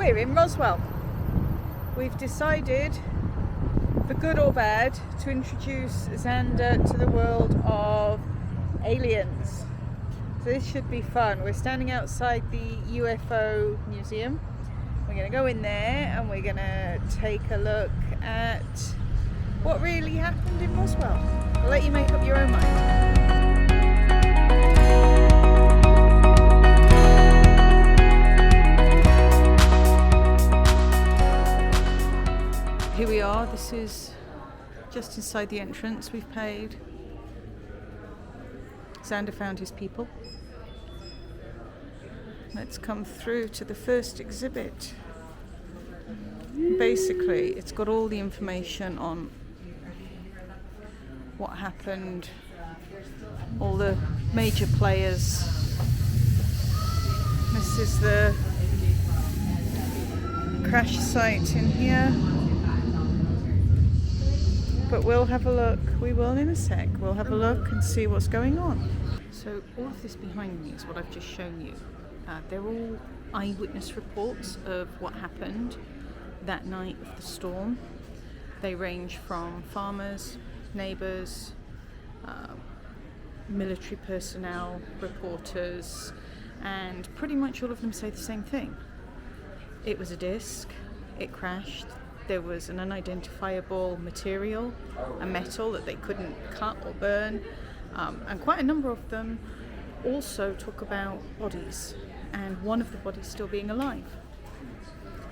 We're in Roswell. We've decided, for good or bad, to introduce Zander to the world of aliens. So this should be fun. We're standing outside the Ufo Museum. We're going to go in there and we're going to take a look at what really happened in Roswell. I'll let you make up your own mind. Here we are. This is just inside the entrance. We've paid. Zander found his people. Let's come through to the first exhibit. Basically, it's got all the information on what happened, all the major players. This is the crash site in here. But we'll have a look. We will in a sec. We'll have a look and see what's going on. So all of this behind me is what I've just shown you. They're all eyewitness reports of what happened that night of the storm. They range from farmers, neighbours, military personnel, reporters, and pretty much all of them say the same thing. It was a disc, it crashed, there was an unidentifiable material, a metal that they couldn't cut or burn, and quite a number of them also talk about bodies, and one of the bodies still being alive.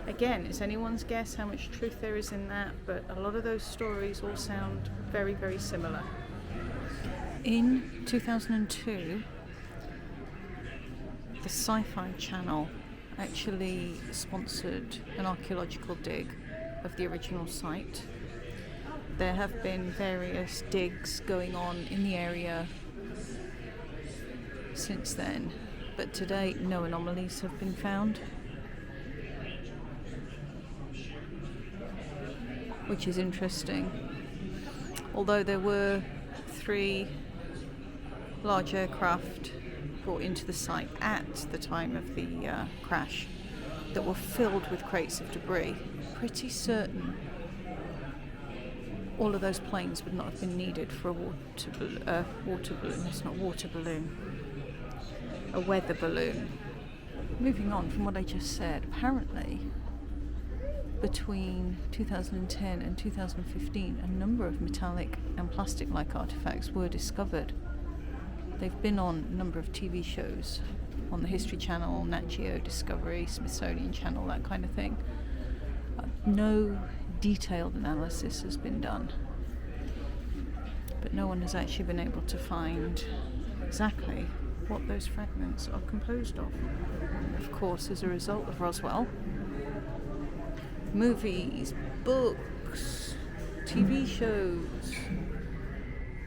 Again, it's anyone's guess how much truth there is in that, but a lot of those stories all sound very, very similar. In 2002, the Sci-Fi Channel actually sponsored an archaeological dig of the original site. There have been various digs going on in the area since then, but to date no anomalies have been found, which is interesting. Although there were 3 large aircraft brought into the site at the time of the crash that were filled with crates of debris, pretty certain all of those planes would not have been needed for a water balloon. It's not water balloon. A weather balloon. Moving on from what I just said, apparently between 2010 and 2015 a number of metallic and plastic-like artifacts were discovered. They've been on a number of TV shows on the History Channel, Nat Geo, Discovery, Smithsonian Channel, that kind of thing. No detailed analysis has been done, but no one has actually been able to find exactly what those fragments are composed of. Of course, as a result of Roswell, movies, books, TV shows,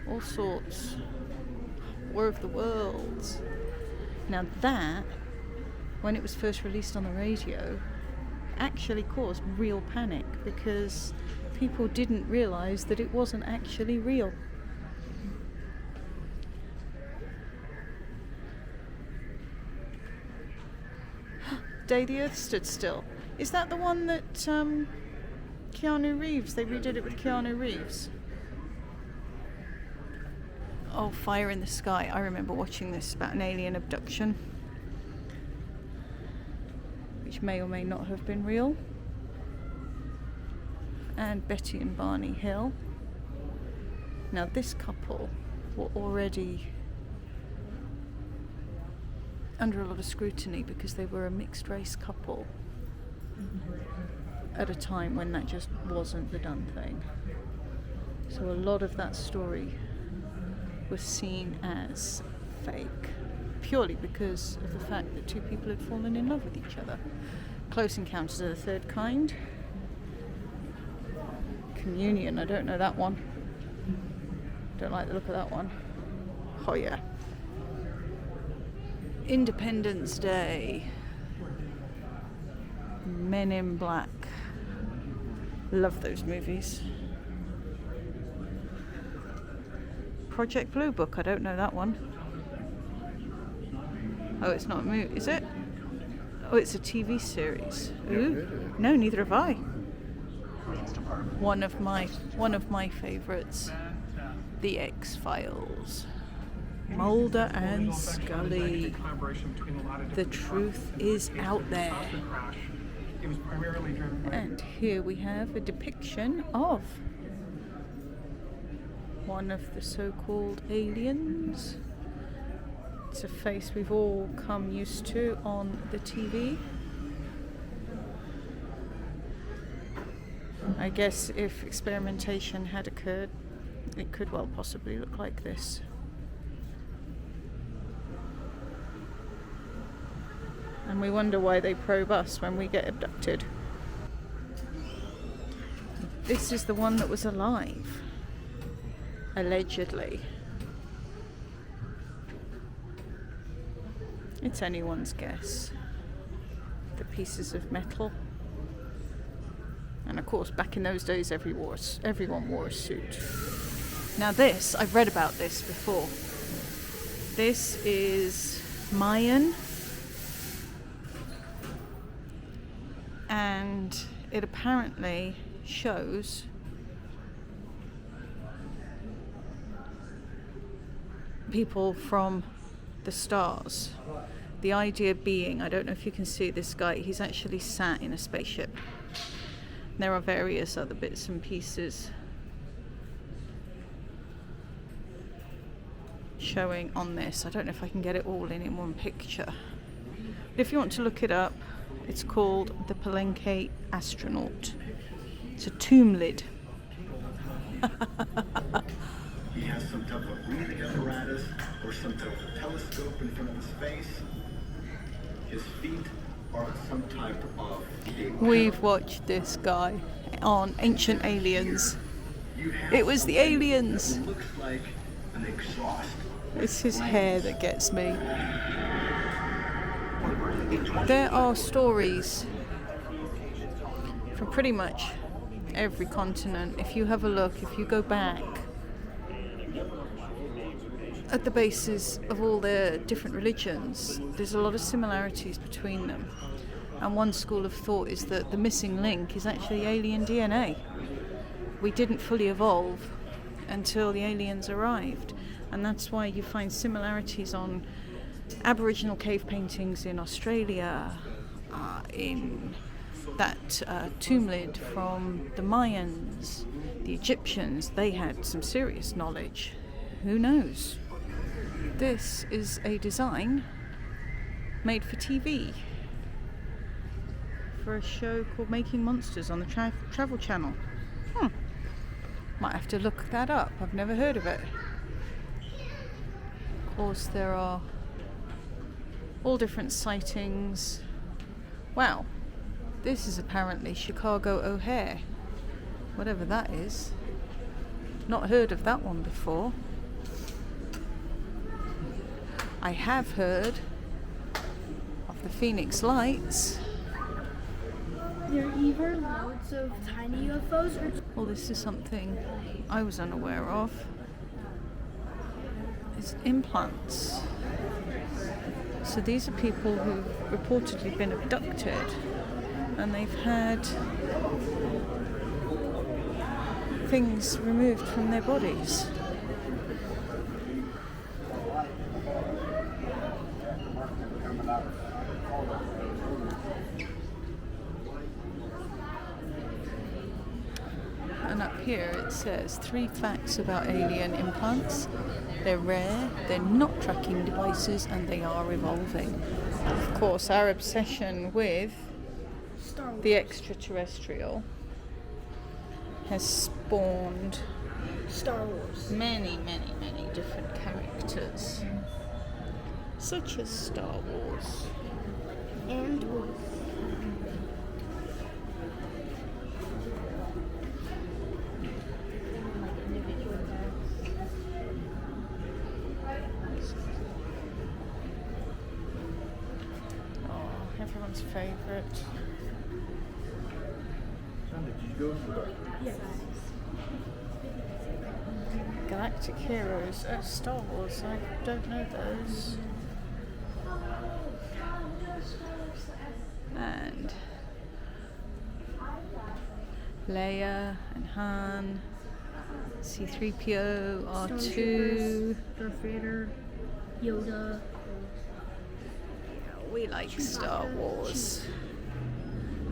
all sorts, War of the Worlds. Now that, when it was first released on the radio, actually caused real panic because people didn't realise that it wasn't actually real. Day the Earth Stood Still. Is that the one that Keanu Reeves, they redid it with Keanu Reeves? Oh, Fire in the Sky. I remember watching this about an alien abduction, which may or may not have been real. And Betty and Barney Hill. Now this couple were already under a lot of scrutiny because they were a mixed race couple at a time when that just wasn't the done thing. So a lot of that story was seen as fake, purely because of the fact that 2 people had fallen in love with each other. Close Encounters of the Third Kind. Communion, I don't know that one. Don't like the look of that one. Oh yeah. Independence Day. Men in Black. Love those movies. Project Blue Book, I don't know that one. Oh, it's not a movie, is it? Oh, it's a TV series. Ooh. No, neither have I. One of my favourites. The X-Files. Mulder and Scully. The truth is out there. And here we have a depiction of one of the so-called aliens. It's a face we've all come used to on the TV. I guess if experimentation had occurred, it could well possibly look like this. And we wonder why they probe us when we get abducted. This is the one that was alive, allegedly. It's anyone's guess. The pieces of metal. And of course, back in those days, everyone wore a suit. Now this, I've read about this before. This is Mayan. And it apparently shows people from the stars. The idea being, I don't know if you can see this guy, he's actually sat in a spaceship. There are various other bits and pieces showing on this. I don't know if I can get it all in one picture. But if you want to look it up, it's called the Palenque Astronaut. It's a tomb lid. He has some type of breathing apparatus or some type of telescope in front of his face. His feet are some type of... We've watched this guy on Ancient Aliens. It was the aliens. It looks like an exhaust. It's his hair that gets me. There are stories from pretty much every continent. If you have a look, if you go back at the bases of all the different religions, there's a lot of similarities between them. And one school of thought is that the missing link is actually alien DNA. We didn't fully evolve until the aliens arrived. And that's why you find similarities on Aboriginal cave paintings in Australia, in that tomb lid from the Mayans, the Egyptians. They had some serious knowledge. Who knows? This is a design made for TV, for a show called Making Monsters on the Travel Channel. Might have to look that up. I've never heard of it. Of course, there are all different sightings. Wow, this is apparently Chicago O'Hare, whatever that is. Not heard of that one before. I have heard of the Phoenix Lights. There are either loads of tiny UFOs or... Well, this is something I was unaware of. It's implants. So these are people who've reportedly been abducted and they've had things removed from their bodies. And up here it says 3 facts about alien implants. They're rare, they're not tracking devices, and they are evolving. Of course, our obsession with the extraterrestrial has spawned Star Wars. many different characters, such as Star Wars. And Everyone's favourite. Zander, did you go to the... yes. Galactic Heroes. Star Wars. I don't know those. Leia and Han, C-3PO, R2. Stormtroopers, Darth Vader, Yoda. We like Star Wars.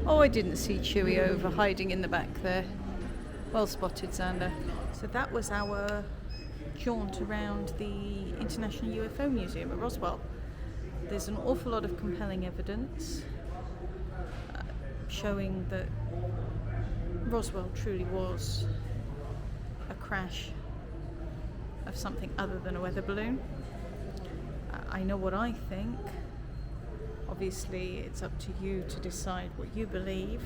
Oh, I didn't see Chewie over hiding in the back there. Well spotted, Zander. So that was our jaunt around the International UFO Museum at Roswell. There's an awful lot of compelling evidence showing that Roswell truly was a crash of something other than a weather balloon. I know what I think. Obviously, it's up to you to decide what you believe.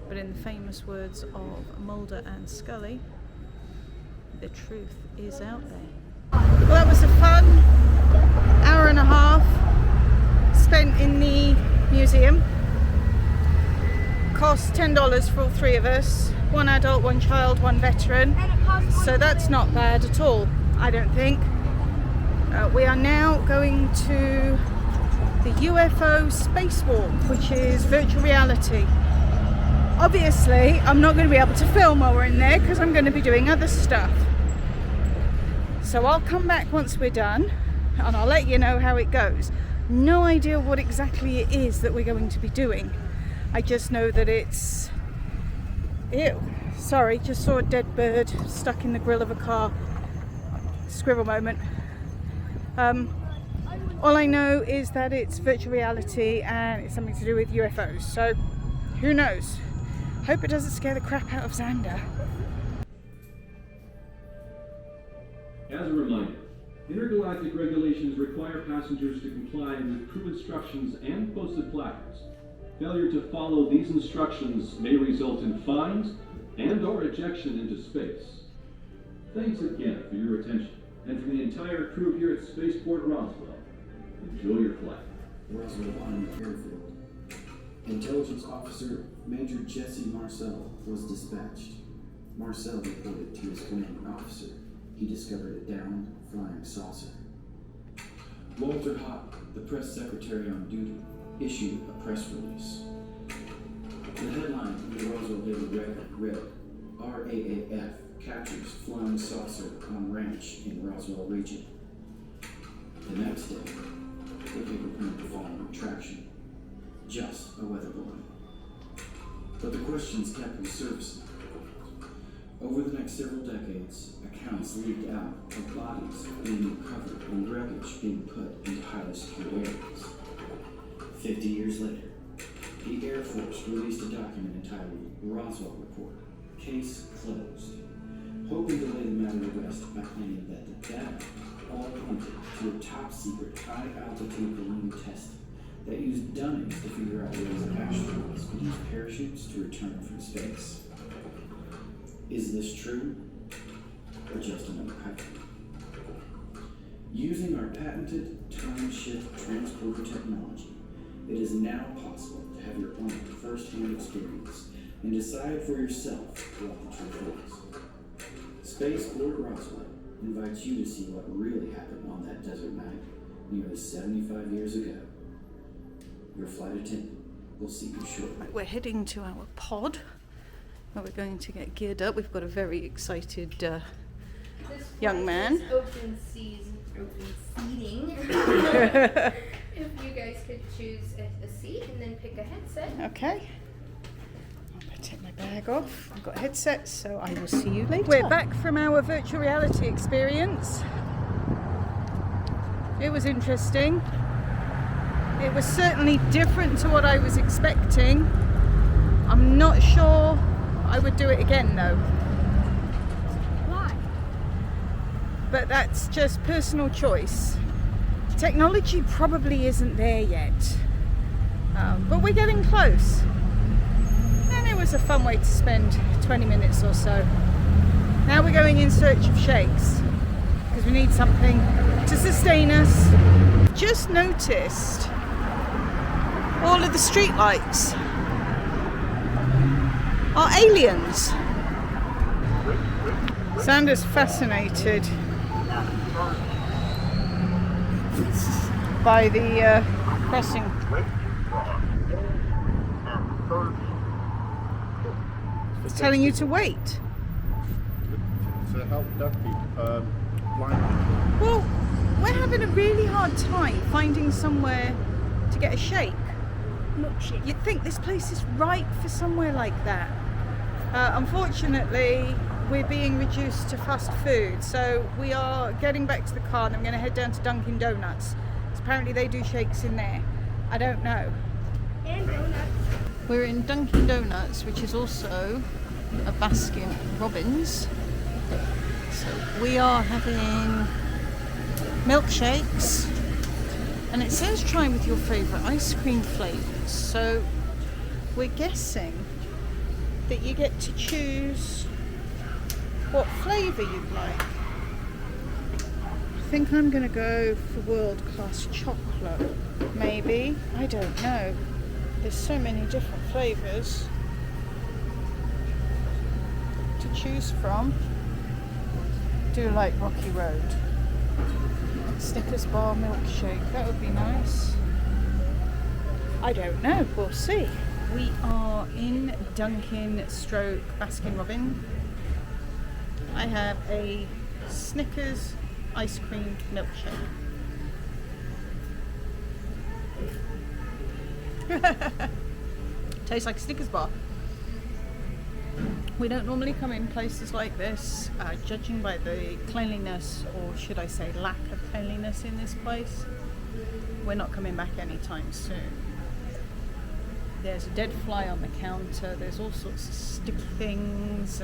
But in the famous words of Mulder and Scully, the truth is out there. Well, that was a fun hour and a half spent in the museum. Cost $10 for all three of us. One adult, one child, one veteran. So that's not bad at all, I don't think. We are now going to the Ufo Space Walk, which is virtual reality. Obviously, I'm not going to be able to film while we're in there because I'm going to be doing other stuff. So I'll come back once we're done and I'll let you know how it goes. No idea what exactly it is that we're going to be doing. I just know that it's... Ew. Sorry, just saw a dead bird stuck in the grill of a car. Scribble moment. All I know is that it's virtual reality and it's something to do with UFOs. So, who knows? Hope it doesn't scare the crap out of Zander. As a reminder, intergalactic regulations require passengers to comply with crew instructions and posted placards. Failure to follow these instructions may result in fines and/or ejection into space. Thanks again for your attention, and from the entire crew here at Spaceport Roswell, enjoy your flight. Roswell Army Airfield. Intelligence Officer Major Jesse Marcel was dispatched. Marcel reported to his commanding officer he discovered a downed flying saucer. Walter Hott, the press secretary on duty, issued a press release. The headline in the Roswell Daily Record read, RAAF captures flying saucer on ranch in Roswell region. The next day, the paper printed the following retraction. Just a weather balloon. But the questions kept resurfacing. Over the next several decades, accounts leaked out of bodies being recovered and wreckage being put into highly secure areas. 50 years later, the Air Force released a document entitled Roswell Report, Case Closed, hoping to lay the matter to rest by claiming that the data all pointed to a top-secret high-altitude balloon test that used dummies to figure out ways astronauts could use parachutes to return from space. Is this true, or just another hype? Using our patented time-shift transporter technology, it is now possible to have your own first-hand experience and decide for yourself what the truth is. Spaceport Roswell invites you to see what really happened on that desert night nearly 75 years ago. Your flight attendant will see you shortly. Right, we're heading to our pod where we're going to get geared up. We've got a very excited young man. Open seating. If you guys could choose a seat and then pick a headset. Okay. I'm going to take my bag off. I've got a headset, so I will see you later. We're back from our virtual reality experience. It was interesting. It was certainly different to what I was expecting. I'm not sure I would do it again though. Why? But that's just personal choice. Technology probably isn't there yet. But we're getting close. And it was a fun way to spend 20 minutes or so. Now we're going in search of shakes because we need something to sustain us. Just noticed all of the street lights are aliens. Zander's fascinated by the crossing. It's telling you to wait. To help deaf people, blind people. Well, we're having a really hard time finding somewhere to get a shake. Milkshake. You'd think this place is right for somewhere like that. Unfortunately, we're being reduced to fast food, so we are getting back to the car and I'm going to head down to Dunkin Donuts. Apparently they do shakes in there. I don't know. And donuts. We're in Dunkin Donuts, which is also a Baskin Robbins. So we are having milkshakes, and it says try with your favourite ice cream flavours. So we're guessing that you get to choose what flavour you'd like. I think I'm going to go for world class chocolate, maybe. I don't know. There's so many different flavours to choose from. Do like Rocky Road. Snickers bar milkshake, that would be nice. I don't know, we'll see. We are in Dunkin stroke Baskin Robbins. I have a Snickers ice cream milkshake. Tastes like a Snickers bar. We don't normally come in places like this, judging by the cleanliness, or should I say lack of cleanliness in this place. We're not coming back anytime soon. There's a dead fly on the counter, there's all sorts of sticky things.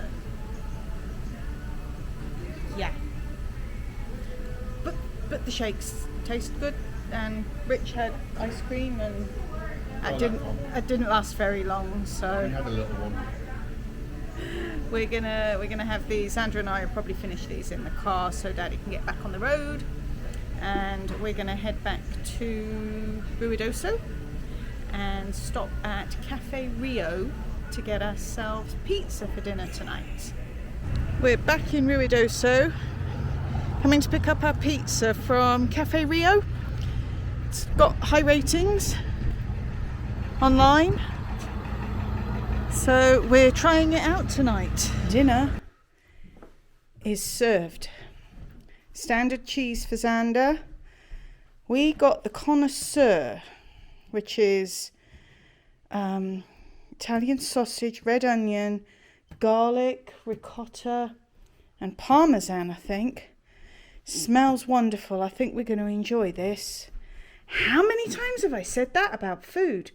Yeah. But the shakes taste good, and Rich had ice cream, and it didn't last very long, so We had a little one. we're gonna have these. Zander and I will probably finish these in the car so Daddy can get back on the road, and we're gonna head back to Ruidoso and stop at Cafe Rio to get ourselves pizza for dinner tonight. We're back in Ruidoso, coming to pick up our pizza from Cafe Rio. It's got high ratings online, so we're trying it out tonight. Dinner is served. Standard cheese for Zander. We got the connoisseur, which is Italian sausage, red onion, garlic, ricotta, and parmesan, I think. Smells wonderful. I think we're going to enjoy this. How many times have I said that about food?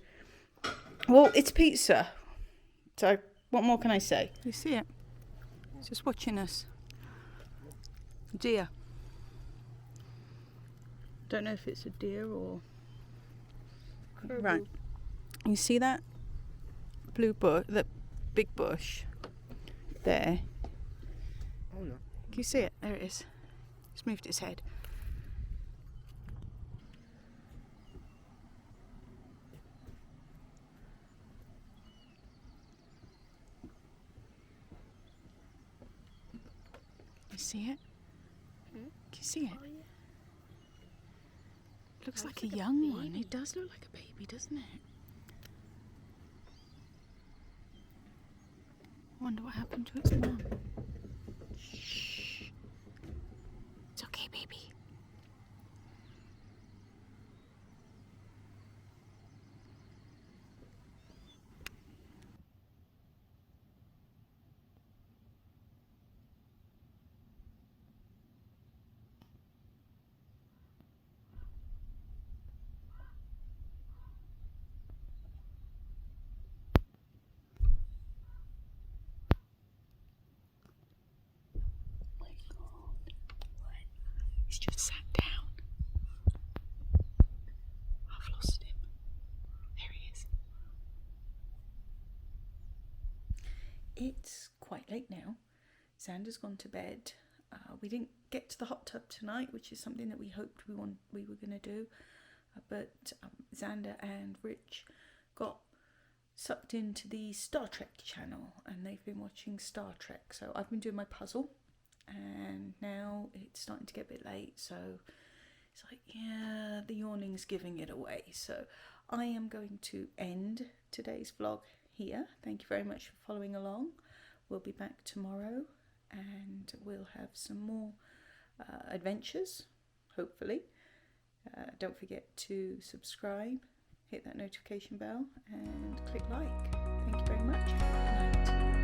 Well, it's pizza. So, what more can I say? You see it? It's just watching us. Deer. Don't know if it's a deer or... Right. You see that blue bush, that big bush there? Oh yeah. Can you see it? There it is. It's moved its head. You see it? Can you see it? Looks like a young one. It does look like a baby, doesn't it? Wonder what happened to its mom. Shh. It's okay, baby. He's just sat down. I've lost him. There he is. It's quite late now. Zander's gone to bed. We didn't get to the hot tub tonight, which is something that we hoped we were going to do. But Zander and Rich got sucked into the Star Trek channel, and they've been watching Star Trek. So I've been doing my puzzle. And now it's starting to get a bit late, so it's like, yeah, the yawning's giving it away. So I am going to end today's vlog here. Thank you very much for following along. we'll be back tomorrow and we'll have some more adventures, hopefully. Don't forget to subscribe, hit that notification bell and click like. Thank you very much. Good night.